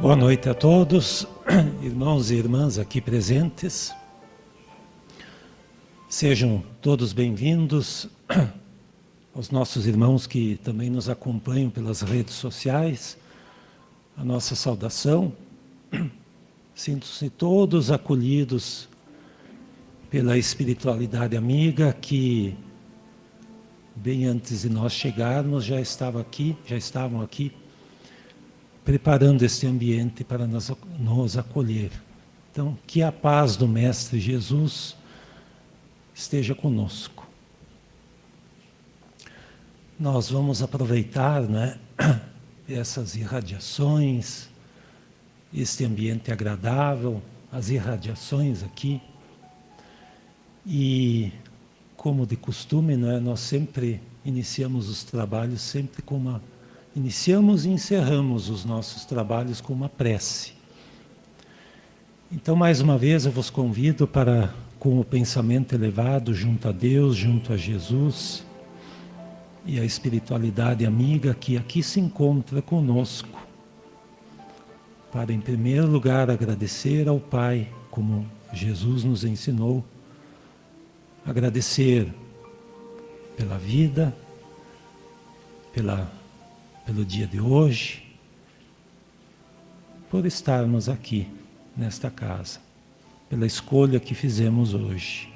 Boa noite a todos, irmãos e irmãs aqui presentes. Sejam todos bem-vindos aos nossos irmãos que também nos acompanham pelas redes sociais. A nossa saudação. Sintam-se todos acolhidos pela espiritualidade amiga que, bem antes de nós chegarmos, já estavam aqui, preparando este ambiente para nos acolher. Então, que a paz do Mestre Jesus esteja conosco. Nós vamos aproveitar, essas irradiações, este ambiente agradável, as irradiações aqui. E, como de costume, nós sempre iniciamos os trabalhos sempre com iniciamos e encerramos os nossos trabalhos com uma prece. Então, mais uma vez, eu vos convido para, com o pensamento elevado junto a Deus, junto a Jesus e a espiritualidade amiga que aqui se encontra conosco, para, em primeiro lugar, agradecer ao Pai, como Jesus nos ensinou, agradecer pela vida, pelo dia de hoje, por estarmos aqui, nesta casa, pela escolha que fizemos hoje.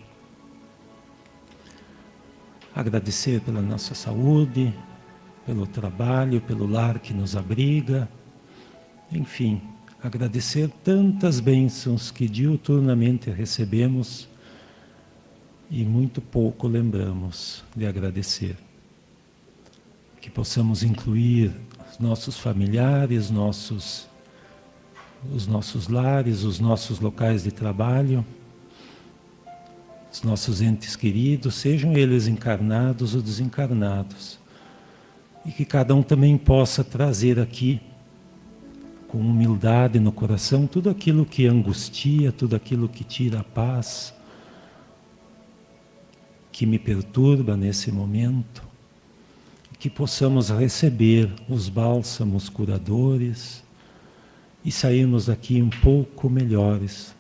Agradecer pela nossa saúde, pelo trabalho, pelo lar que nos abriga, enfim, agradecer tantas bênçãos que diuturnamente recebemos e muito pouco lembramos de agradecer. Que possamos incluir os nossos familiares, os nossos lares, os nossos locais de trabalho, os nossos entes queridos, sejam eles encarnados ou desencarnados. E que cada um também possa trazer aqui, com humildade no coração, tudo aquilo que angustia, tudo aquilo que tira a paz, que me perturba nesse momento. Que possamos receber os bálsamos curadores e sairmos daqui um pouco melhores,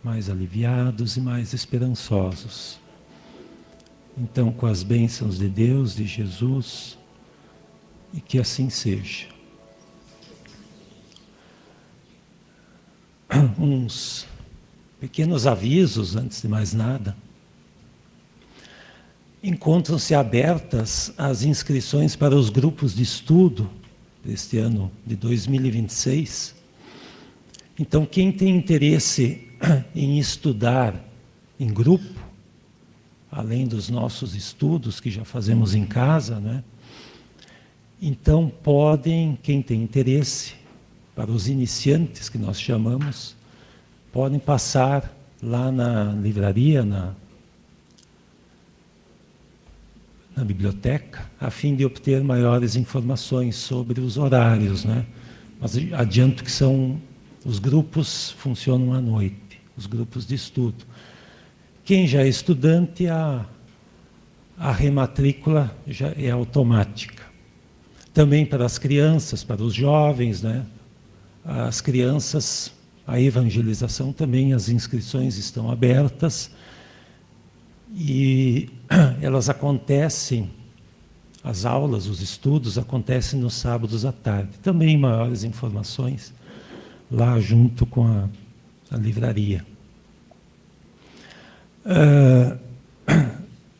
mais aliviados e mais esperançosos. Então, com as bênçãos de Deus, de Jesus, e que assim seja. Uns pequenos avisos, antes de mais nada. Encontram-se abertas as inscrições para os grupos de estudo deste ano de 2026. Então, quem tem interesse em estudar em grupo, além dos nossos estudos que já fazemos em casa, então quem tem interesse, para os iniciantes que nós chamamos, podem passar lá na livraria, na biblioteca, a fim de obter maiores informações sobre os horários, Mas adianto que os grupos funcionam à noite, os grupos de estudo. Quem já é estudante, a rematrícula já é automática. Também para as crianças, para os jovens, As crianças, a evangelização também, as inscrições estão abertas. E elas acontecem, as aulas, os estudos acontecem nos sábados à tarde. Também maiores informações lá junto com a livraria.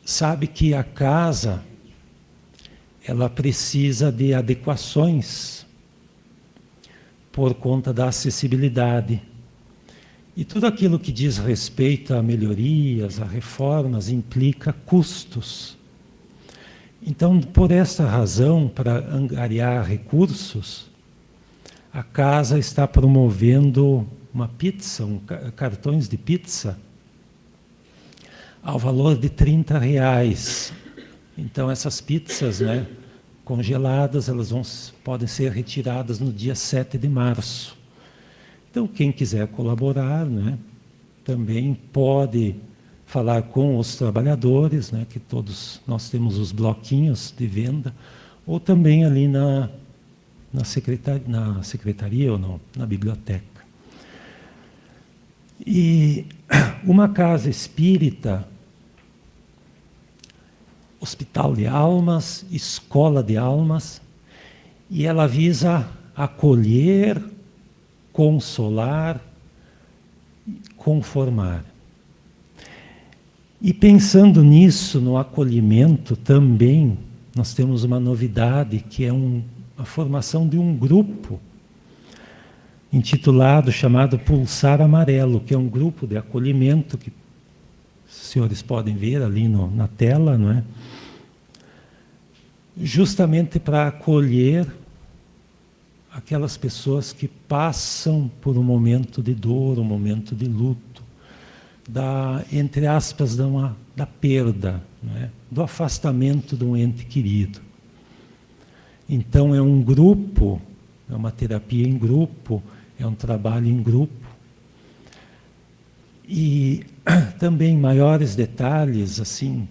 Sabe que a casa, ela precisa de adequações por conta da acessibilidade. E tudo aquilo que diz respeito a melhorias, a reformas, implica custos. Então, por esta razão, para angariar recursos, a casa está promovendo uma pizza, cartões de pizza, ao valor de R$30. Então, essas pizzas, congeladas, podem ser retiradas no dia 7 de março. Então, quem quiser colaborar, também pode falar com os trabalhadores, que todos nós temos os bloquinhos de venda, ou também ali na secretaria ou não, na biblioteca. E uma casa espírita, hospital de almas, escola de almas, e ela visa acolher, consolar, conformar. E pensando nisso, no acolhimento também, nós temos uma novidade, que é a formação de um grupo intitulado, chamado Pulsar Amarelo, que é um grupo de acolhimento que os senhores podem ver ali na tela, não é? Justamente para acolher aquelas pessoas que passam por um momento de dor, um momento de luto, entre aspas, da perda, não é? Do afastamento de um ente querido. Então é um grupo, é uma terapia em grupo, é um trabalho em grupo. E também maiores detalhes, assim,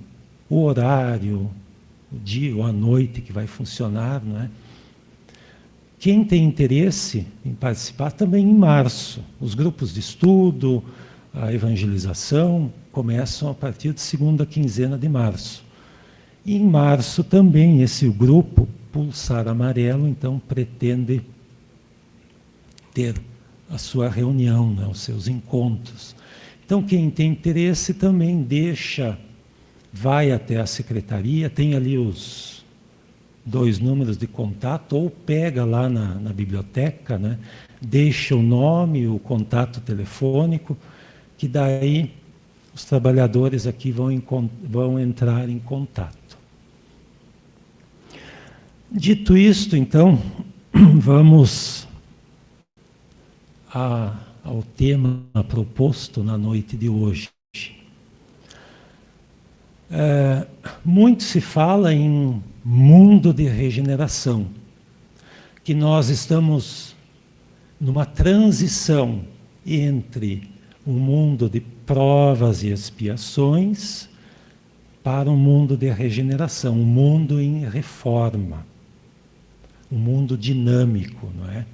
o horário, o dia ou a noite que vai funcionar, não é? Quem tem interesse em participar, também em março. Os grupos de estudo, a evangelização, começam a partir de segunda quinzena de março. E em março também esse grupo, Pulsar Amarelo, então pretende ter a sua reunião, né, os seus encontros. Então quem tem interesse também vai até a secretaria, tem ali os 2 números de contato, ou pega lá na biblioteca, né, deixa o nome, o contato telefônico, que daí os trabalhadores aqui vão entrar em contato. Dito isto, então, vamos ao tema proposto na noite de hoje. Muito se fala em mundo de regeneração, que nós estamos numa transição entre um mundo de provas e expiações para um mundo de regeneração, um mundo em reforma, um mundo dinâmico, não é?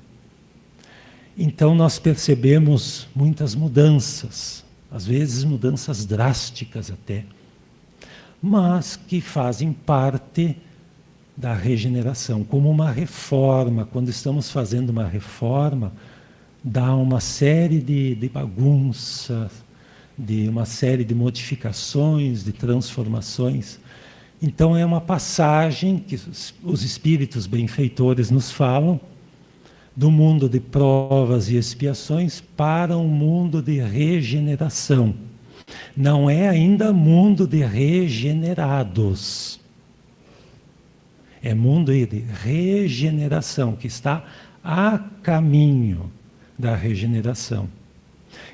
Então nós percebemos muitas mudanças, às vezes mudanças drásticas até, mas que fazem parte da regeneração, como uma reforma. Quando estamos fazendo uma reforma, dá uma série de bagunças, de uma série de modificações, de transformações. Então é uma passagem que os espíritos benfeitores nos falam, do mundo de provas e expiações para um mundo de regeneração. Não é ainda mundo de regenerados. É mundo de regeneração, que está a caminho da regeneração.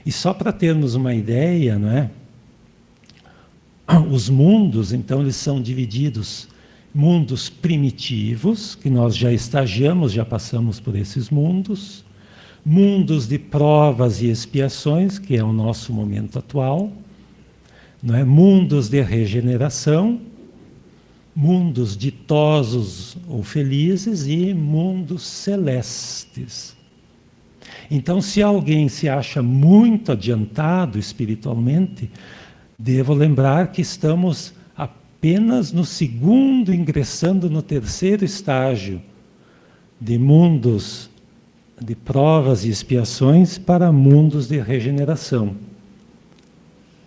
E só para termos uma ideia, não é? Os mundos, então, eles são divididos em mundos primitivos, que nós já estagiamos, já passamos por esses mundos, mundos de provas e expiações, que é o nosso momento atual, não é? Mundos de regeneração, mundos ditosos ou felizes e mundos celestes. Então, se alguém se acha muito adiantado espiritualmente, devo lembrar que estamos apenas no segundo, ingressando no terceiro estágio de mundos de provas e expiações para mundos de regeneração.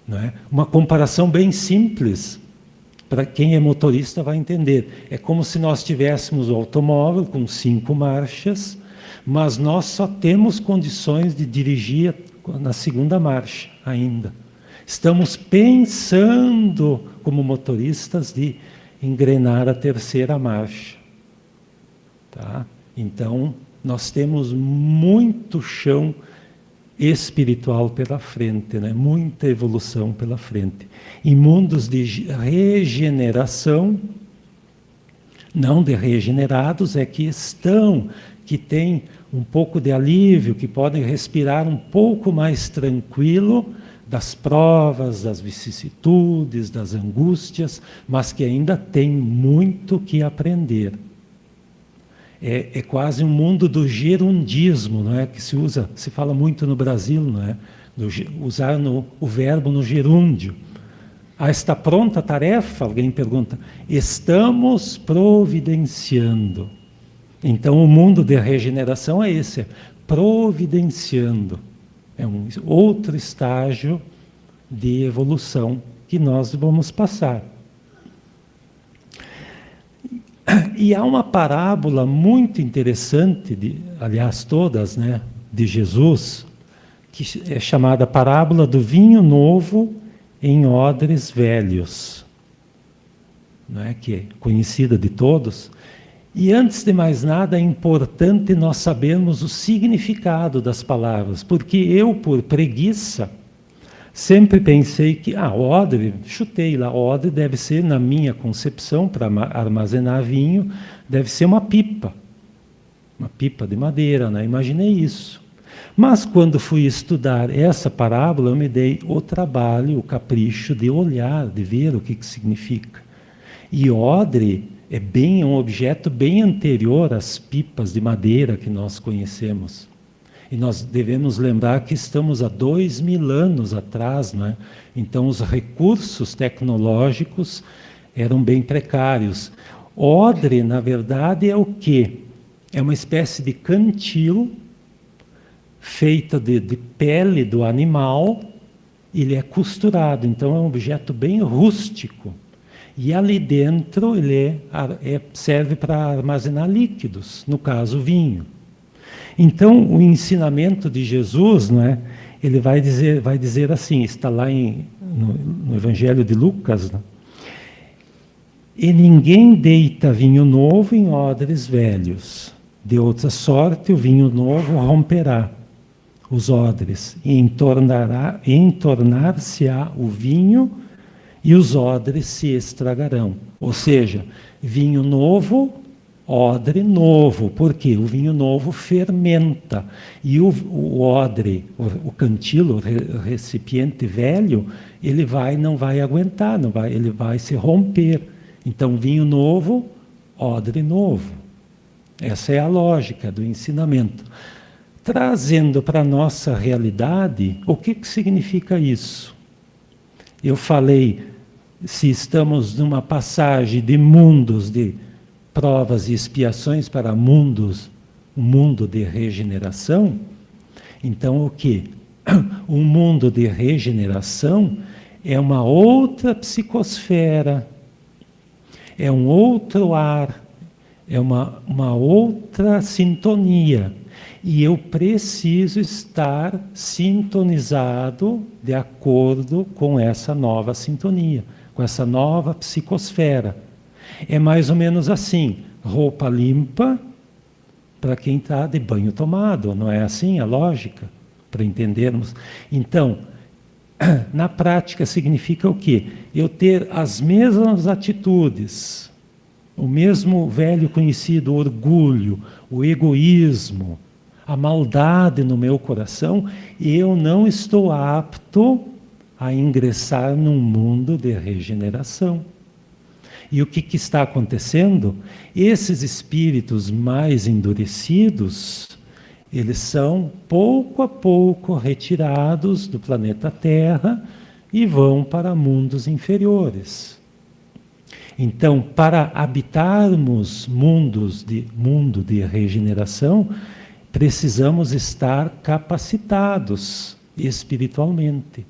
Não é? Uma comparação bem simples, para quem é motorista vai entender. É como se nós tivéssemos o automóvel com 5 marchas, mas nós só temos condições de dirigir na segunda marcha ainda. Estamos pensando, como motoristas, de engrenar a terceira marcha. Tá? Então, nós temos muito chão espiritual pela frente, né? Muita evolução pela frente. Em mundos de regeneração, não de regenerados, é que têm um pouco de alívio, que podem respirar um pouco mais tranquilo das provas, das vicissitudes, das angústias, mas que ainda têm muito que aprender. É quase um mundo do gerundismo, não é? Que se fala muito no Brasil, não é? Usar o verbo no gerúndio. Ah, está pronta a tarefa? Alguém pergunta. Estamos providenciando. Então, o mundo de regeneração é esse, é providenciando. É um outro estágio de evolução que nós vamos passar. E há uma parábola muito interessante, aliás, todas, né, de Jesus, que é chamada parábola do vinho novo em odres velhos, não é? Que é conhecida de todos. E antes de mais nada, é importante nós sabermos o significado das palavras, porque eu, por preguiça, sempre pensei que, odre, chutei lá, odre deve ser, na minha concepção, para armazenar vinho, deve ser uma pipa de madeira, né? Imaginei isso. Mas quando fui estudar essa parábola, eu me dei o trabalho, o capricho de olhar, de ver o que significa. E odre é um objeto bem anterior às pipas de madeira que nós conhecemos. E nós devemos lembrar que estamos há 2000 anos atrás, né? Então os recursos tecnológicos eram bem precários. Odre, na verdade, é o quê? É uma espécie de cantil feita de pele do animal, ele é costurado, então é um objeto bem rústico. E ali dentro ele serve para armazenar líquidos, no caso vinho. Então, o ensinamento de Jesus, não é? Ele vai dizer assim, está lá no Evangelho de Lucas, né? E ninguém deita vinho novo em odres velhos. De outra sorte, o vinho novo romperá os odres, e entornar-se-á o vinho, e os odres se estragarão. Ou seja, vinho novo, odre novo. Por quê? O vinho novo fermenta. E o odre, o cantilo, o recipiente velho, ele não vai aguentar, ele vai se romper. Então, vinho novo, odre novo. Essa é a lógica do ensinamento. Trazendo para a nossa realidade, o que significa isso? Eu falei, se estamos numa passagem de mundos de provas e expiações para um mundo de regeneração, então o que? Um mundo de regeneração é uma outra psicosfera, é um outro ar, é uma outra sintonia. E eu preciso estar sintonizado de acordo com essa nova sintonia, com essa nova psicosfera. É mais ou menos assim, roupa limpa para quem está de banho tomado, não é assim a lógica? Para entendermos. Então, na prática significa o quê? Eu ter as mesmas atitudes, o mesmo velho conhecido orgulho, o egoísmo, a maldade no meu coração, eu não estou apto a ingressar num mundo de regeneração. E o que está acontecendo? Esses espíritos mais endurecidos, eles são pouco a pouco retirados do planeta Terra e vão para mundos inferiores. Então, para habitarmos mundo de regeneração, precisamos estar capacitados espiritualmente.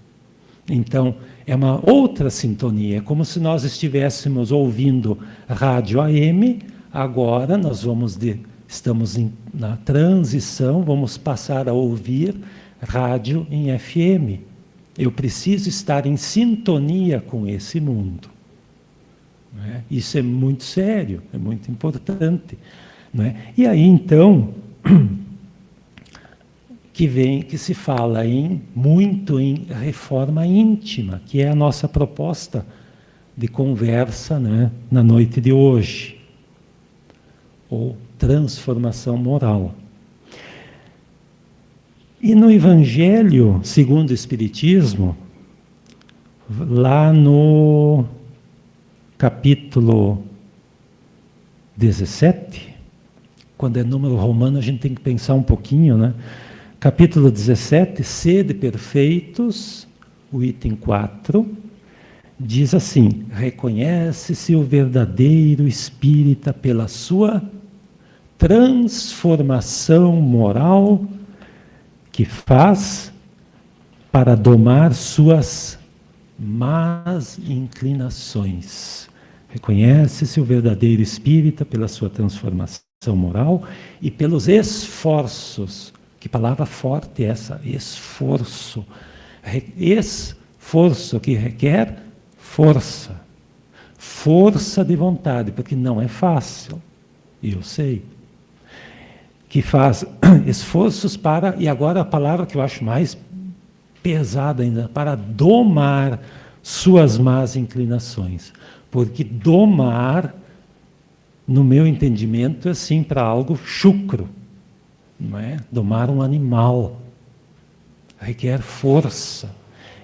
Então, é uma outra sintonia, é como se nós estivéssemos ouvindo rádio AM, agora nós estamos na transição, vamos passar a ouvir rádio em FM. Eu preciso estar em sintonia com esse mundo. Não é? Isso é muito sério, é muito importante. Não é? E aí, então, que se fala muito em reforma íntima, que é a nossa proposta de conversa, né, na noite de hoje, ou transformação moral. E no Evangelho segundo o Espiritismo, lá no capítulo 17, quando é número romano, a gente tem que pensar um pouquinho, né? Capítulo 17, sede perfeitos, o item 4, diz assim: reconhece-se o verdadeiro espírita pela sua transformação moral que faz para domar suas más inclinações. Reconhece-se o verdadeiro espírita pela sua transformação moral e pelos esforços. Que palavra forte é essa? Esforço. Esforço que requer força. Força de vontade, porque não é fácil. Eu sei. Que faz esforços para, e agora a palavra que eu acho mais pesada ainda, para domar suas más inclinações. Porque domar, no meu entendimento, é sim para algo chucro. Não é? Domar um animal requer força.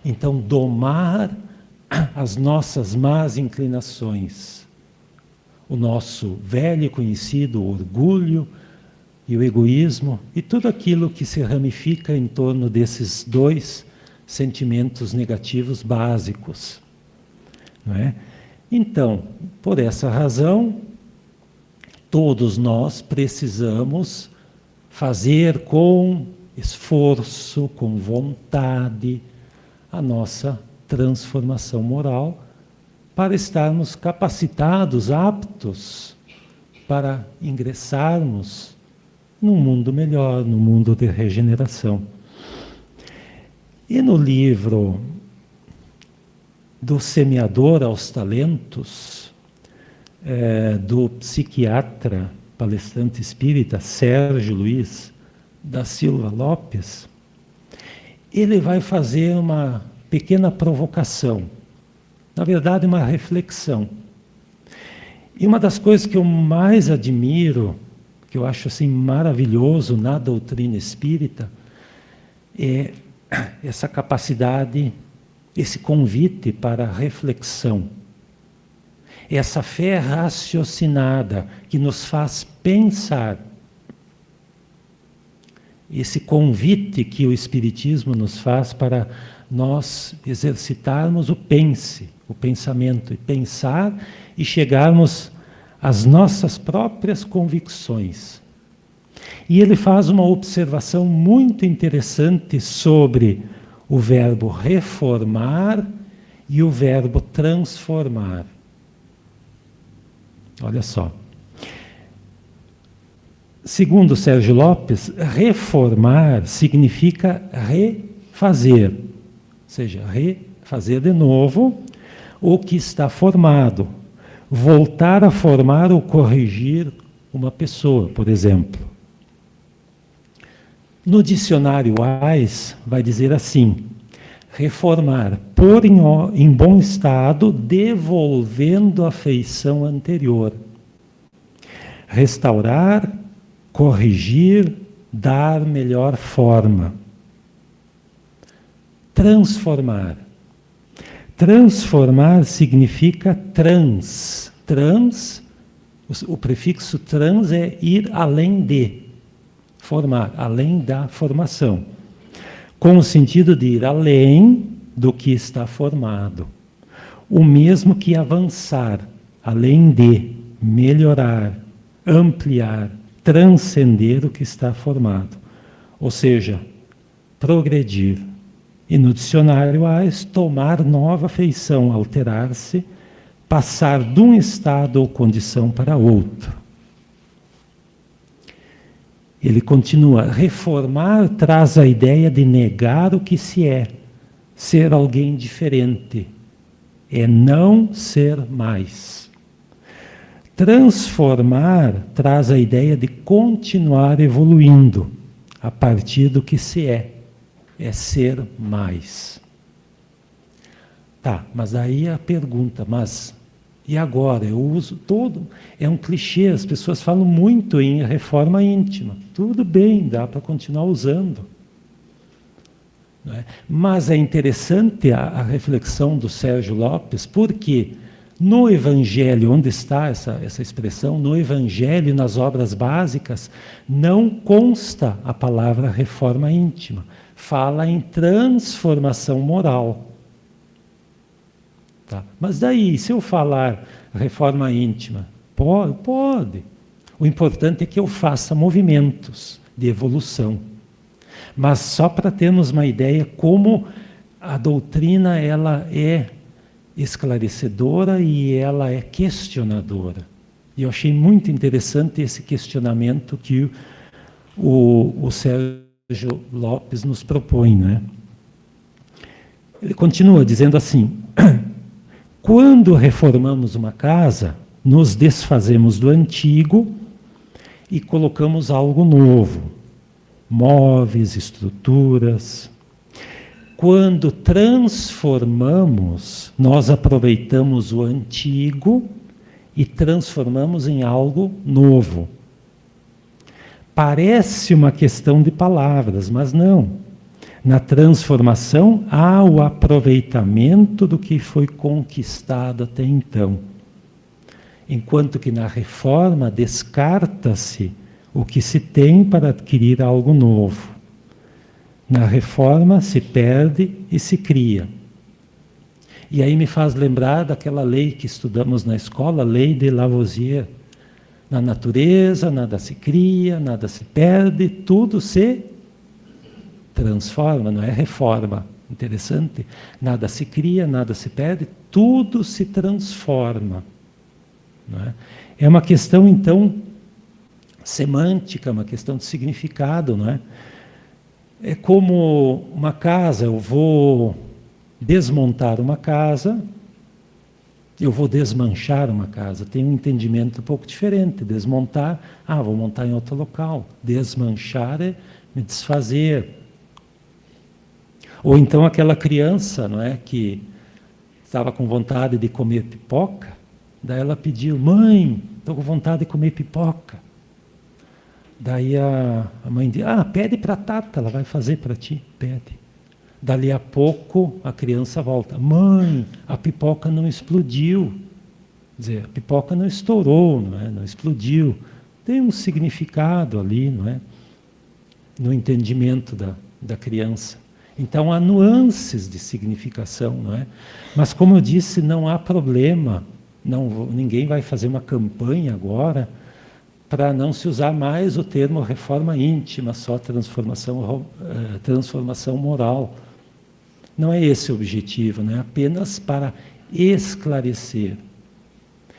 Então, domar as nossas más inclinações, o nosso velho e conhecido orgulho e o egoísmo, e tudo aquilo que se ramifica em torno desses dois sentimentos negativos básicos. Não é? Então, por essa razão, todos nós precisamos fazer com esforço, com vontade, a nossa transformação moral, para estarmos capacitados, aptos, para ingressarmos num mundo melhor, num mundo de regeneração. E no livro do Semeador aos Talentos, do psiquiatra, palestrante espírita Sérgio Luiz da Silva Lopes, ele vai fazer uma pequena provocação, na verdade uma reflexão. E uma das coisas que eu mais admiro, que eu acho assim maravilhoso na doutrina espírita, é essa capacidade, esse convite para a reflexão. Essa fé raciocinada que nos faz pensar. Esse convite que o Espiritismo nos faz para nós exercitarmos o pensamento, e pensar e chegarmos às nossas próprias convicções. E ele faz uma observação muito interessante sobre o verbo reformar e o verbo transformar. Olha só. Segundo Sérgio Lopes, reformar significa refazer, ou seja, refazer de novo o que está formado, voltar a formar ou corrigir uma pessoa, por exemplo. No dicionário AIS vai dizer assim: reformar, pôr em bom estado, devolvendo a feição anterior. Restaurar, corrigir, dar melhor forma. Transformar. Transformar significa trans. Trans, o prefixo trans é ir além de. Formar, além da formação. Com o sentido de ir além do que está formado. O mesmo que avançar, além de, melhorar, ampliar, transcender o que está formado. Ou seja, progredir. E no dicionário AIS, tomar nova feição, alterar-se, passar de um estado ou condição para outro. Ele continua: reformar traz a ideia de negar o que se é, ser alguém diferente, é não ser mais. Transformar traz a ideia de continuar evoluindo a partir do que se é ser mais. Tá, mas aí a pergunta, mas e agora? Eu uso todo, é um clichê, as pessoas falam muito em reforma íntima. Tudo bem, dá para continuar usando. Não é? Mas é interessante a reflexão do Sérgio Lopes, porque No Evangelho, onde está essa expressão? No Evangelho, nas obras básicas, não consta a palavra reforma íntima. Fala em transformação moral. Tá? Mas daí, se eu falar reforma íntima, pode. O importante é que eu faça movimentos de evolução. Mas só para termos uma ideia como a doutrina ela é esclarecedora e ela é questionadora. E eu achei muito interessante esse questionamento que o Sérgio Lopes nos propõe, né? Ele continua dizendo assim: quando reformamos uma casa, nos desfazemos do antigo e colocamos algo novo, móveis, estruturas. Quando transformamos, nós aproveitamos o antigo e transformamos em algo novo. Parece uma questão de palavras, mas não. Na transformação, há o aproveitamento do que foi conquistado até então. Enquanto que na reforma, descarta-se o que se tem para adquirir algo novo. Na reforma se perde e se cria. E aí me faz lembrar daquela lei que estudamos na escola, a lei de Lavoisier. Na natureza, nada se cria, nada se perde, tudo se transforma, não é reforma. Interessante? Nada se cria, nada se perde, tudo se transforma. Não é? É uma questão, então, semântica, uma questão de significado, não é? É como uma casa, eu vou desmontar uma casa, eu vou desmanchar uma casa. Tem um entendimento um pouco diferente. Desmontar, vou montar em outro local. Desmanchar é me desfazer. Ou então aquela criança, não é, que estava com vontade de comer pipoca, daí ela pediu: mãe, estou com vontade de comer pipoca. Daí a mãe diz: pede para a Tata, ela vai fazer para ti, pede. Dali a pouco a criança volta: mãe, a pipoca não explodiu. Quer dizer, a pipoca não estourou, não é? Não explodiu. Tem um significado ali, não é? No entendimento da criança. Então há nuances de significação, não é? Mas como eu disse, não há problema. Ninguém vai fazer uma campanha agora para não se usar mais o termo reforma íntima, só transformação moral. Não é esse o objetivo, não é apenas para esclarecer.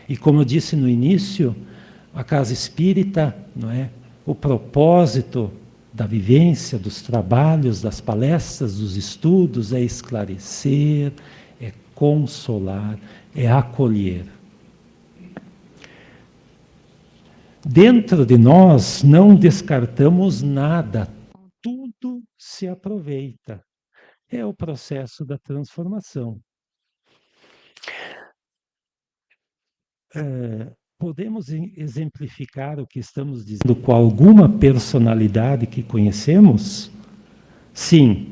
E como eu disse no início, a casa espírita, não é? O propósito da vivência, dos trabalhos, das palestras, dos estudos é esclarecer, é consolar, é acolher. Dentro de nós não descartamos nada, tudo se aproveita. É o processo da transformação. Podemos exemplificar o que estamos dizendo com alguma personalidade que conhecemos? Sim.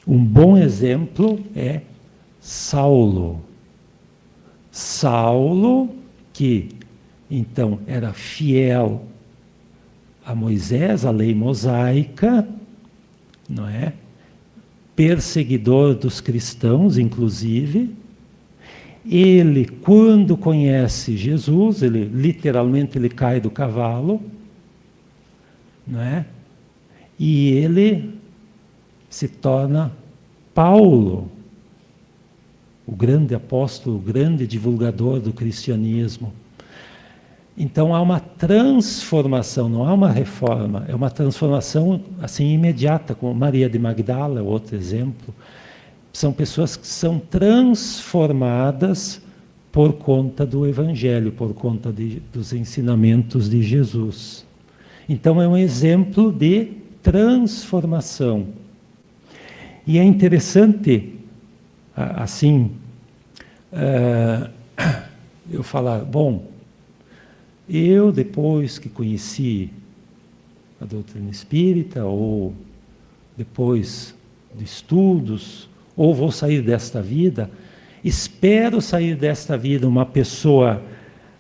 Um bom exemplo é Saulo. Saulo, que então era fiel a Moisés, a lei mosaica, não é? Perseguidor dos cristãos, inclusive. Ele, quando conhece Jesus, ele literalmente ele cai do cavalo, não é? E ele se torna Paulo, o grande apóstolo, o grande divulgador do cristianismo. Então há uma transformação, não há uma reforma, é uma transformação assim imediata, como Maria de Magdala é outro exemplo. São pessoas que são transformadas por conta do Evangelho, por conta dos ensinamentos de Jesus. Então é um exemplo de transformação. E é interessante, assim, eu falar, bom, eu depois que conheci a doutrina espírita, ou depois de estudos, ou vou sair desta vida, Espero sair desta vida uma pessoa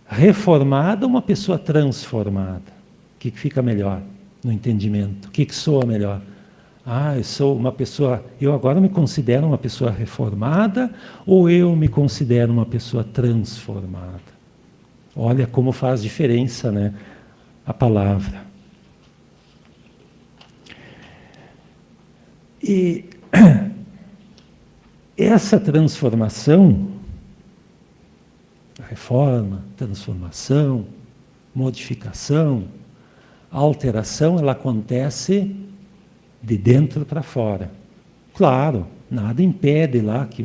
reformada ou uma pessoa transformada? O que fica melhor no entendimento? O que soa melhor? Eu sou uma pessoa, eu agora me considero uma pessoa reformada ou eu me considero uma pessoa transformada? Olha como faz diferença, né, a palavra. E essa transformação, reforma, transformação, modificação, alteração, ela acontece de dentro para fora. Claro, nada impede lá que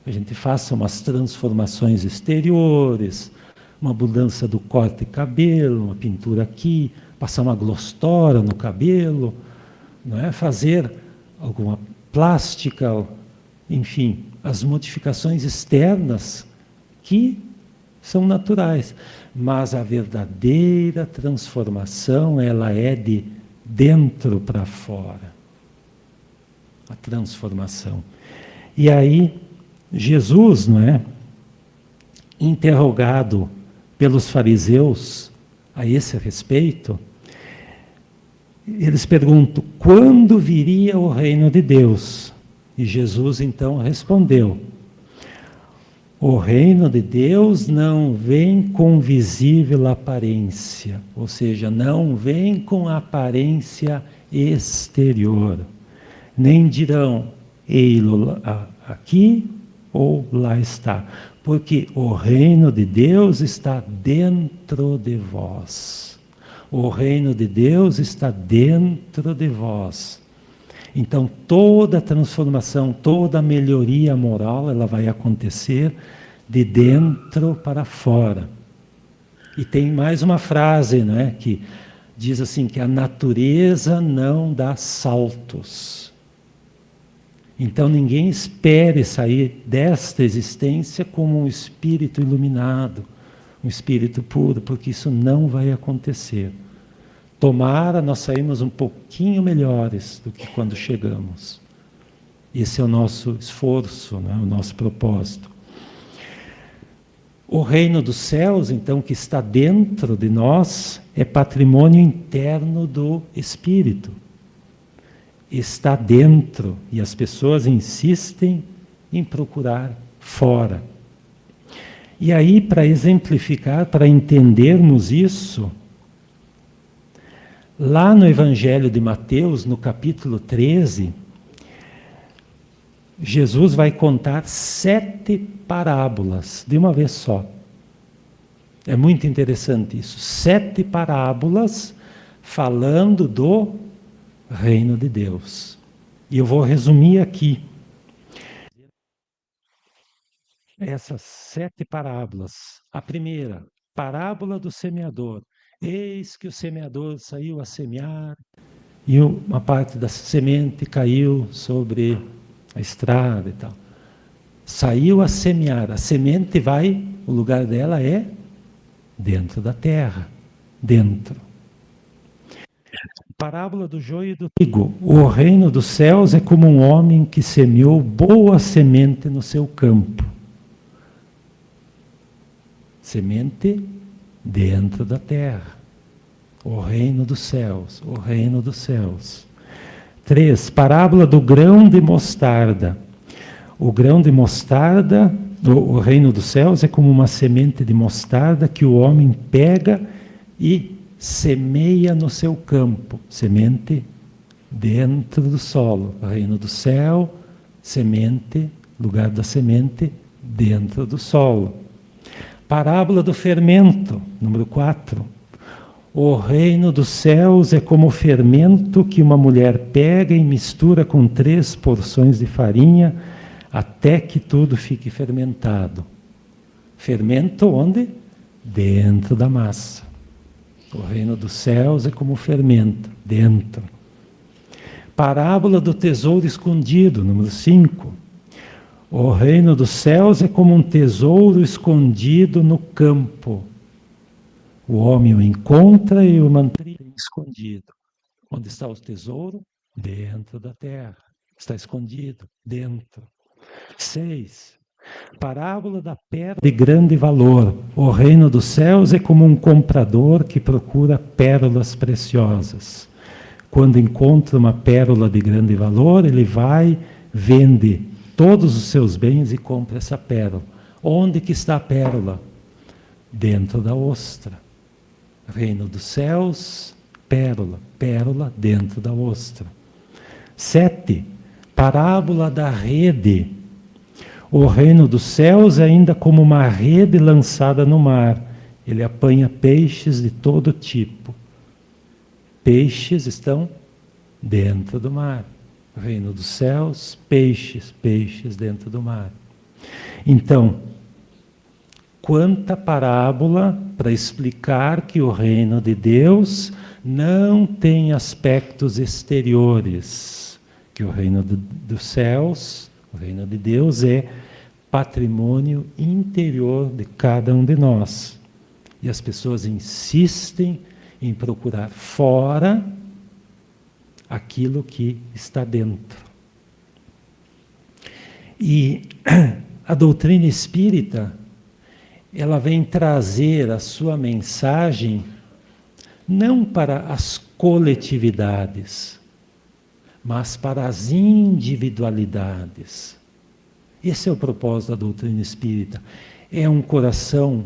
a gente faça umas transformações exteriores, uma mudança do corte de cabelo, uma pintura aqui, passar uma glostora no cabelo, não é? Fazer alguma plástica, enfim, as modificações externas que são naturais. Mas a verdadeira transformação, ela é de dentro para fora. A transformação. E aí, Jesus, não é? Interrogado pelos fariseus a esse respeito, eles perguntam: quando viria o reino de Deus? E Jesus então respondeu: o reino de Deus não vem com visível aparência, ou seja, não vem com aparência exterior. Nem dirão, ei-lo aqui ou lá está. Porque o reino de Deus está dentro de vós. O reino de Deus está dentro de vós. Então, toda transformação, toda melhoria moral, ela vai acontecer de dentro para fora. E tem mais uma frase, não é, que diz assim, que a natureza não dá saltos. Então, ninguém espere sair desta existência como um espírito iluminado, um espírito puro, porque isso não vai acontecer. Tomara nós saímos um pouquinho melhores do que quando chegamos. Esse é o nosso esforço, né? O nosso propósito. O reino dos céus, então, que está dentro de nós, é patrimônio interno do Espírito. Está dentro, e as pessoas insistem em procurar fora. E aí, para exemplificar, para entendermos isso, lá no Evangelho de Mateus, no capítulo 13, Jesus vai contar 7 parábolas de uma vez só. É muito interessante isso. 7 parábolas falando do reino de Deus. E eu vou resumir aqui. Essas 7 parábolas. A primeira, parábola do semeador. Eis que o semeador saiu a semear e uma parte da semente caiu sobre a estrada e tal. Saiu a semear. A semente vai, o lugar dela é dentro da terra. Dentro. Parábola do joio e do trigo. O reino dos céus é como um homem que semeou boa semente no seu campo. Semente dentro da terra. O reino dos céus. O reino dos céus. 3. Parábola do grão de mostarda. O grão de mostarda, o reino dos céus é como uma semente de mostarda que o homem pega e semeia no seu campo. Semente dentro do solo. O reino do céu, semente, lugar da semente, dentro do solo. Parábola do fermento, número 4. O reino dos céus é como o fermento que uma mulher pega e mistura com 3 porções de farinha até que tudo fique fermentado. Fermento onde? Dentro da massa. O reino dos céus é como o fermento, dentro. Parábola do tesouro escondido, número 5. O reino dos céus é como um tesouro escondido no campo. O homem o encontra e o mantém escondido. Onde está o tesouro? Dentro da terra. Está escondido, dentro. 6. Parábola da pérola de grande valor. O reino dos céus é como um comprador que procura pérolas preciosas. Quando encontra uma pérola de grande valor, ele vai, vende todos os seus bens e compra essa pérola. Onde que está a pérola? Dentro da ostra. Reino dos céus, pérola. Pérola dentro da ostra. 7. Parábola da rede. O reino dos céus é ainda como uma rede lançada no mar. Ele apanha peixes de todo tipo. Peixes estão dentro do mar. Reino dos céus, peixes, peixes dentro do mar. Então, quanta parábola para explicar que o reino de Deus não tem aspectos exteriores, que o reino dos céus, o reino de Deus é patrimônio interior de cada um de nós. E as pessoas insistem em procurar fora aquilo que está dentro. E a doutrina espírita, ela vem trazer a sua mensagem não para as coletividades, mas para as individualidades. Esse é o propósito da doutrina espírita. É um coração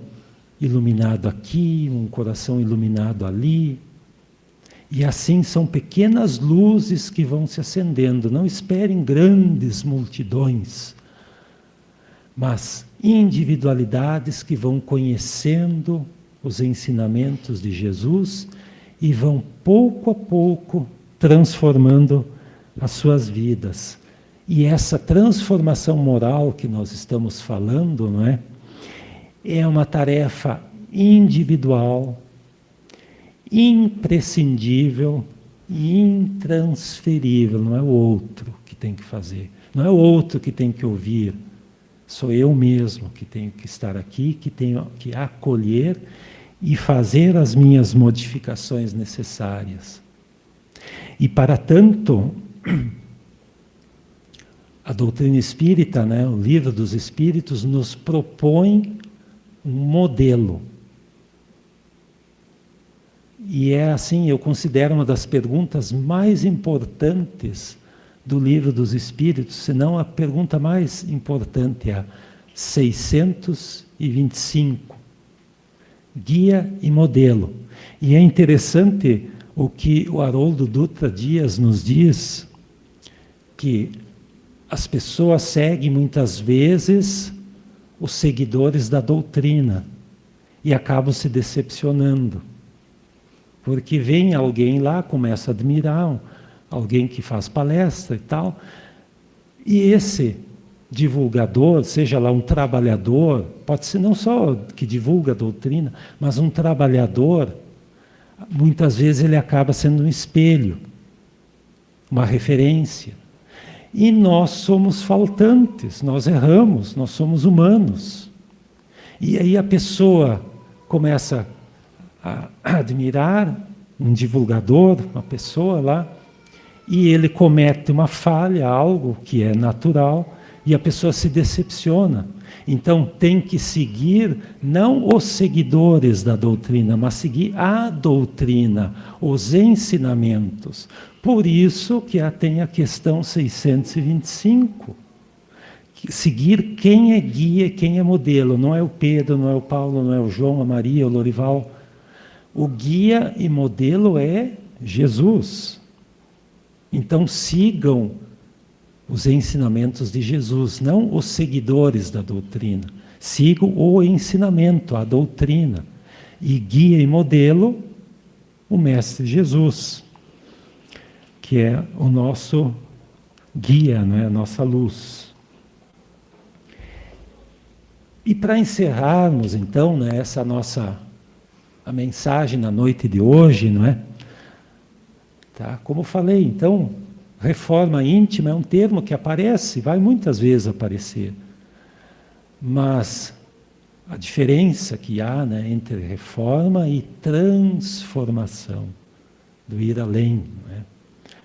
iluminado aqui, um coração iluminado ali. E assim são pequenas luzes que vão se acendendo. Não esperem grandes multidões, mas individualidades que vão conhecendo os ensinamentos de Jesus e vão pouco a pouco transformando as suas vidas. E essa transformação moral que nós estamos falando, não é? É uma tarefa individual, imprescindível e intransferível. Não é o outro que tem que fazer, não é o outro que tem que ouvir. Sou eu mesmo que tenho que estar aqui, que tenho que acolher e fazer as minhas modificações necessárias. E para tanto, a doutrina espírita, né, o livro dos Espíritos, nos propõe um modelo. E é assim, eu considero uma das perguntas mais importantes do livro dos Espíritos, se não a pergunta mais importante, a 625. Guia e modelo. E é interessante o que o Haroldo Dutra Dias nos diz, que as pessoas seguem muitas vezes os seguidores da doutrina e acabam se decepcionando. Porque vem alguém lá, começa a admirar, alguém que faz palestra e tal, e esse divulgador, seja lá um trabalhador, pode ser não só que divulga a doutrina, mas um trabalhador, muitas vezes ele acaba sendo um espelho, uma referência. E nós somos faltantes, nós erramos, nós somos humanos. E aí a pessoa começa a admirar um divulgador, uma pessoa lá, e ele comete uma falha, algo que é natural, e a pessoa se decepciona. Então tem que seguir não os seguidores da doutrina, mas seguir a doutrina, os ensinamentos. Por isso que tem a questão 625. Seguir quem é guia, quem é modelo. Não é o Pedro, não é o Paulo, não é o João, a Maria, o Lorival. O guia e modelo é Jesus. Então sigam os ensinamentos de Jesus, não os seguidores da doutrina. Sigam o ensinamento, a doutrina. E guia e modelo, o Mestre Jesus, que é o nosso guia, não é? A nossa luz. E para encerrarmos, então, né, essa a mensagem na noite de hoje, não é? Tá? Como eu falei, então, reforma íntima é um termo que aparece, vai muitas vezes aparecer. Mas a diferença que há, né, entre reforma e transformação, do ir além, não é?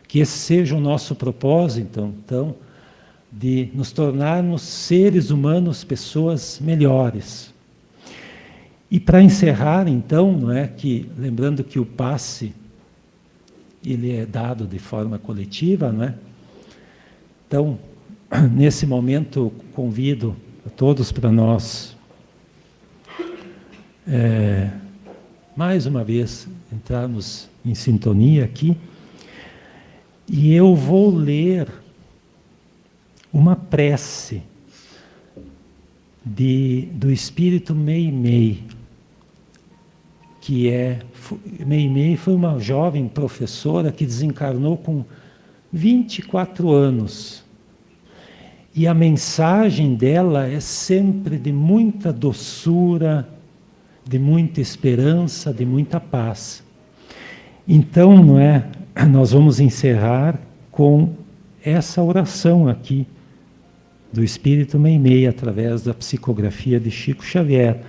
Que esse seja o nosso propósito, então, de nos tornarmos seres humanos, pessoas melhores. E para encerrar, então, não é que, lembrando que o passe ele é dado de forma coletiva, não é? Então, nesse momento, convido a todos para nós, mais uma vez, entrarmos em sintonia aqui, e eu vou ler uma prece do espírito Meimei, que Meimei foi uma jovem professora que desencarnou com 24 anos. E a mensagem dela é sempre de muita doçura, de muita esperança, de muita paz. Então, não é, nós vamos encerrar com essa oração aqui do Espírito Meimei, através da psicografia de Chico Xavier.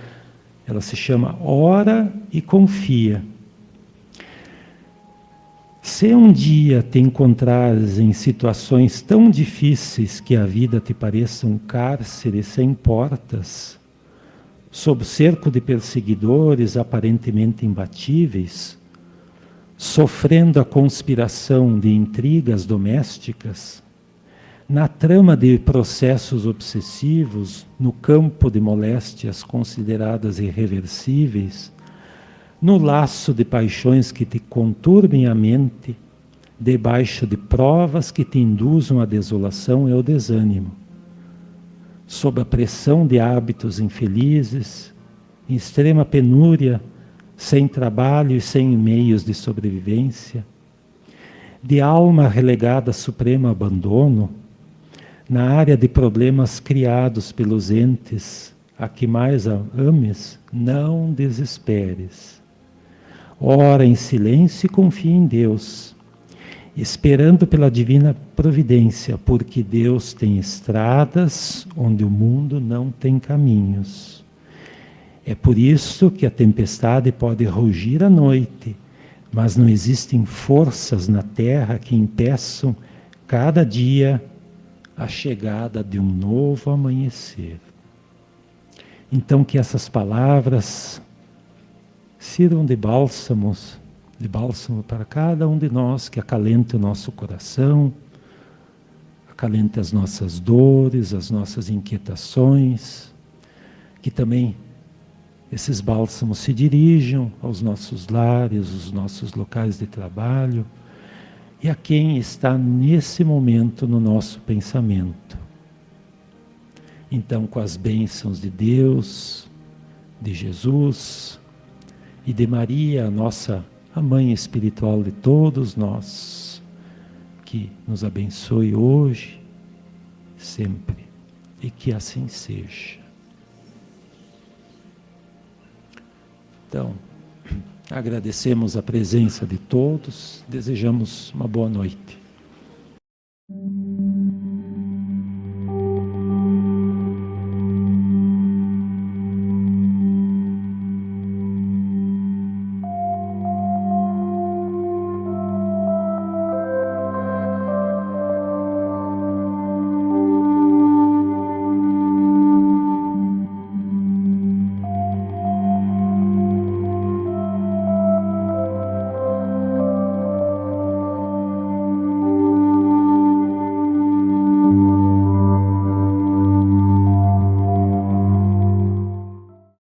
Ela se chama Ora e Confia. Se um dia te encontrares em situações tão difíceis que a vida te pareça um cárcere sem portas, sob cerco de perseguidores aparentemente imbatíveis, sofrendo a conspiração de intrigas domésticas, na trama de processos obsessivos, no campo de moléstias consideradas irreversíveis, no laço de paixões que te conturbem a mente, debaixo de provas que te induzam à desolação e ao desânimo, sob a pressão de hábitos infelizes, em extrema penúria, sem trabalho e sem meios de sobrevivência, de alma relegada a supremo abandono, na área de problemas criados pelos entes a que mais ames, não desesperes. Ora em silêncio e confia em Deus, esperando pela divina providência, porque Deus tem estradas onde o mundo não tem caminhos. É por isso que a tempestade pode rugir à noite, mas não existem forças na terra que impeçam cada dia a chegada de um novo amanhecer. Então que essas palavras sirvam de bálsamo para cada um de nós, que acalente o nosso coração, acalente as nossas dores, as nossas inquietações, que também esses bálsamos se dirijam aos nossos lares, aos nossos locais de trabalho, e a quem está nesse momento no nosso pensamento. Então, com as bênçãos de Deus, de Jesus e de Maria, a mãe espiritual de todos nós, que nos abençoe hoje, sempre, e que assim seja. Então, agradecemos a presença de todos, desejamos uma boa noite.